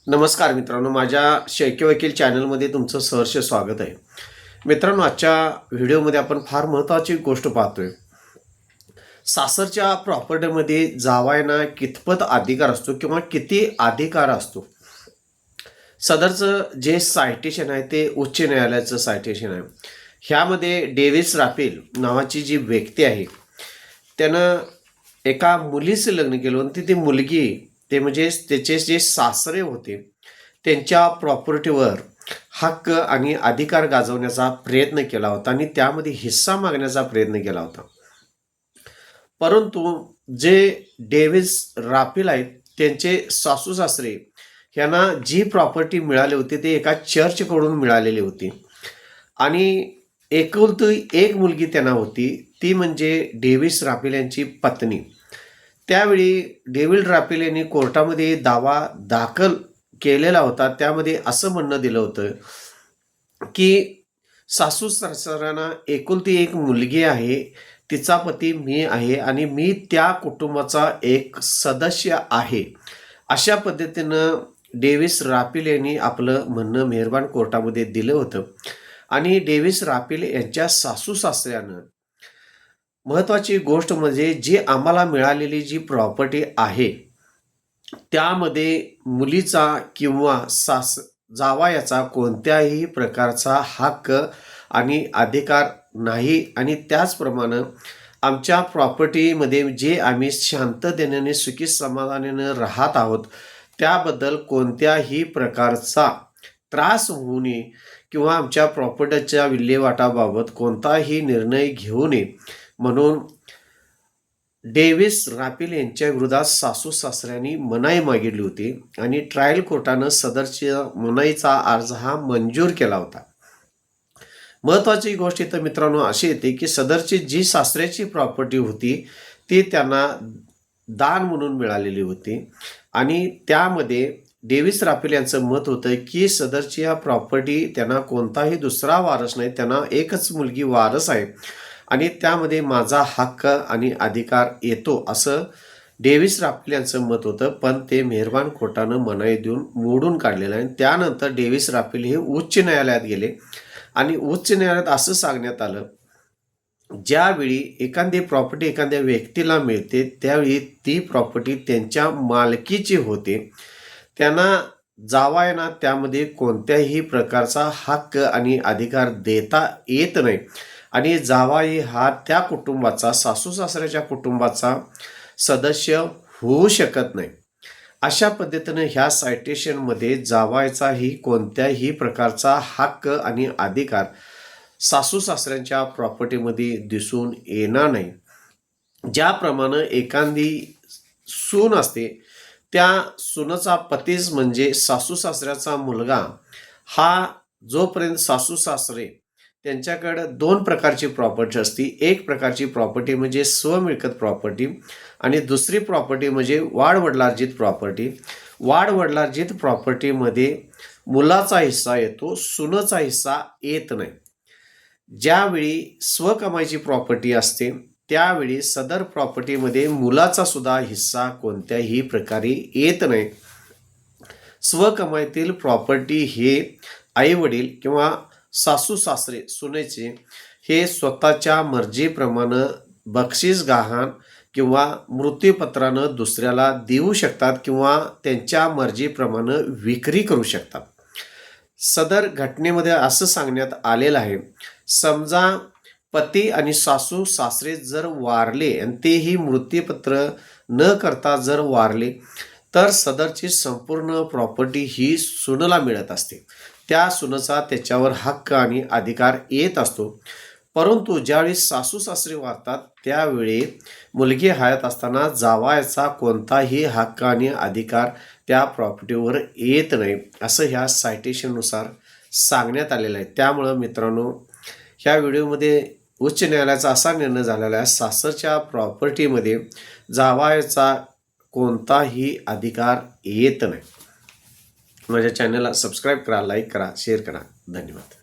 नमस्कार मित्रांनो, माझ्या शैक्य वकील चॅनलमध्ये तुमचं सहर्ष स्वागत आहे. मित्रांनो, आजच्या व्हिडिओमध्ये आपण फार महत्त्वाची गोष्ट पाहतोय. सासरच्या प्रॉपर्टीमध्ये जावयाना कितपत अधिकार असतो किंवा किती अधिकार असतो. सदरचं जे सायटेशन आहे ते उच्च न्यायालयाचं सायटेशन आहे. ह्यामध्ये डेव्हिस राफेल नावाची जी व्यक्ती आहे त्यानं एका मुलीचं लग्न केलं आणि ती मुलगी ते म्हणजे त्याचे जे सासरे होते त्यांच्या प्रॉपर्टीवर हक्क आणि अधिकार गाजवण्याचा प्रयत्न केला होता आणि त्यामध्ये हिस्सा मागण्याचा प्रयत्न केला होता. परंतु जे डेव्हिस राफेल आहेत त्यांचे सासू सासरे यांना जी प्रॉपर्टी मिळाली होती ते एका चर्चकडून मिळालेली होती आणि एकुलती एक मुलगी त्यांना होती, ती म्हणजे डेव्हिस राफेल यांची पत्नी. त्यावेळी डेव्हिड राफेल यांनी कोर्टामध्ये दावा दाखल केलेला होता. त्यामध्ये असं म्हणणं दिलं होतं की सासू सासऱ्यांना एकुलती एक मुलगी आहे, तिचा पती मी आहे आणि मी त्या कुटुंबाचा एक सदस्य आहे. अशा पद्धतीनं डेव्हिस राफेल यांनी आपलं म्हणणं मेहरबान कोर्टामध्ये दिलं होतं आणि डेव्हिस राफेल यांच्या सासू सासऱ्यानं महत्त्वाची गोष्ट म्हणजे जी आम्हाला मिळालेली जी प्रॉपर्टी आहे त्यामध्ये मुलीचा किंवा जावयाचा कोणत्याही प्रकारचा हक्क आणि अधिकार नाही आणि त्याचप्रमाणे आमच्या प्रॉपर्टीमध्ये जे आम्ही शांततेने सुखी समाधानाने राहत आहोत त्याबद्दल कोणत्याही प्रकारचा त्रास होऊ नये किंवा आमच्या प्रॉपर्टीच्या विल्हेवाटाबाबत कोणताही निर्णय घेऊ नये म्हणून डेव्हिस राफेल यांच्या विरोधात सासू सासऱ्यांनी मनाई मागितली होती आणि ट्रायल कोर्टानं सदरच्या मनाईचा अर्ज हा मंजूर केला होता. महत्त्वाची गोष्ट इथं मित्रांनो अशी येते की सदरची जी सासऱ्याची प्रॉपर्टी होती ती त्यांना दान म्हणून मिळालेली होती आणि त्यामध्ये डेव्हिस राफेल यांचं मत होतं की सदरची या प्रॉपर्टी त्यांना कोणताही दुसरा वारस नाही, त्यांना एकच मुलगी वारस आहे आणि त्यामध्ये माझा हक्क आणि अधिकार येतो असं डेव्हिस राफेल यांचं मत होतं. पण ते मेहरबान कोर्टानं मनाई देऊन मोडून काढलेलं आहे. त्यानंतर डेव्हिस राफेल हे उच्च न्यायालयात गेले आणि उच्च न्यायालयात असं सांगण्यात आलं ज्यावेळी एखादी प्रॉपर्टी एखाद्या व्यक्तीला मिळते त्यावेळी ती प्रॉपर्टी त्यांच्या मालकीची होते, त्यांना जावयाना त्यामध्ये कोणत्याही प्रकारचा हक्क आणि अधिकार देता येत नाही आणि जावाई हा त्या कुटुंबाचा सासू सासऱ्याच्या कुटुंबाचा सदस्य होऊ शकत नाही. अशा पद्धतीनं ह्या सायटेशनमध्ये जावायचाही कोणत्याही प्रकारचा हक्क आणि अधिकार सासू सासऱ्यांच्या प्रॉपर्टीमध्ये दिसून येणार नाही. ज्याप्रमाणे एखादी सून असते त्या सुनेचा पतीच म्हणजे सासू सासऱ्याचा मुलगा हा जोपर्यंत सासू सासरे त्यांच्याकडे दोन प्रकारची प्रॉपर्टी असते. एक प्रकारची प्रॉपर्टी म्हणजे स्वमिळकत प्रॉपर्टी आणि दुसरी प्रॉपर्टी म्हणजे वाडवडिलार्जित प्रॉपर्टी. वाडवडिलार्जित प्रॉपर्टीमध्ये मुलाचा हिस्सा येतो, सुनेचा हिस्सा येत नाही. ज्यावेळी स्वकमाईची प्रॉपर्टी असते त्यावेळी सदर प्रॉपर्टीमध्ये मुलाचा सुद्धा हिस्सा कोणत्याही प्रकारे येत नाही. स्वकमाईतील प्रॉपर्टी हे आईवडील किंवा सासू सासरे सुनेचे हे स्वतःच्या मर्जीप्रमाणे बक्षीस गहाण किंवा मृत्यूपत्रानं दुसऱ्याला देऊ शकतात किंवा त्यांच्या मर्जीप्रमाणे विक्री करू शकतात. सदर घटनेमध्ये असं सांगण्यात आलेलं आहे, समजा पती आणि सासू सासरे जर वारले आणि तेही मृत्यूपत्र न करता जर वारले तर सदरची संपूर्ण प्रॉपर्टी ही सुनेला मिळत असते. त्या सुनेचा त्याच्यावर हक्क आणि अधिकार येत असतो. परंतु ज्यावेळी सासू सासरे वारतात त्यावेळी मुलगी हयात असताना जावयाचा कोणताही हक्क आणि अधिकार त्या प्रॉपर्टीवर येत नाही असं ह्या सायटेशननुसार सांगण्यात आलेलं आहे. त्यामुळं मित्रांनो ह्या व्हिडिओमध्ये उच्च न्यायालयाचा असा निर्णय झालेला आहे, सासरच्या प्रॉपर्टीमध्ये जावयाचा कोणताही अधिकार येत नाही. माझ्या चॅनलला सबस्क्राईब करा, लाईक करा, शेअर करा. धन्यवाद.